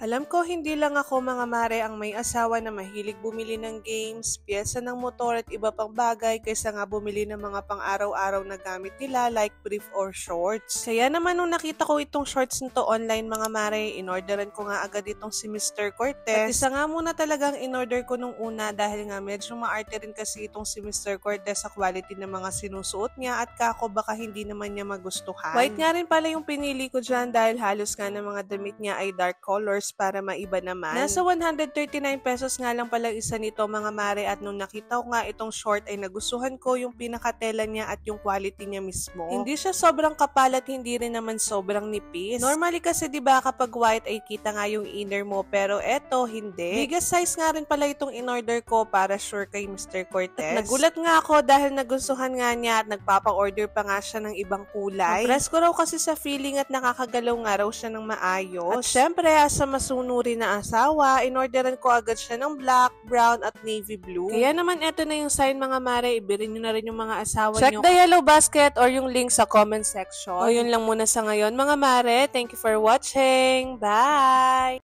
Alam ko hindi lang ako mga mare ang may asawa na mahilig bumili ng games, piyesa ng motor at iba pang bagay kaysa nga bumili ng mga pang-araw-araw na gamit nila like brief or shorts. Kaya naman nung nakita ko itong shorts nito online mga mare, inorderan ko nga agad itong si Mr. Cortez. At isa nga muna talagang inorder ko nung una dahil nga medyo maarte rin kasi itong si Mr. Cortez sa quality ng mga sinusuot niya at kako baka hindi naman niya magustuhan. White nga rin pala yung pinili ko dyan dahil halos nga ng mga damit niya ay dark colors para maiba naman. Nasa 139 pesos nga lang pala isa nito mga mare at nung nakita ko nga itong short ay nagustuhan ko yung pinakatela niya at yung quality niya mismo. Hindi siya sobrang kapal at hindi rin naman sobrang nipis. Normally kasi diba kapag white ay kita nga yung inner mo pero eto hindi. Biggest size nga rin pala itong in-order ko para sure kay Mr. Cortez. At nagulat nga ako dahil nagustuhan nga niya at nagpapa-order pa nga siya ng ibang kulay. Impress ko raw kasi sa feeling at nakakagalaw nga raw siya ng maayos. At syempre sa masunuri na asawa, inorderan ko agad siya ng black, brown at navy blue. Kaya naman eto na yung sign mga mare, ibirin nyo na rin yung mga asawa nyo. Check the yellow basket or yung link sa comment section. O yun lang muna sa ngayon mga mare. Thank you for watching. Bye!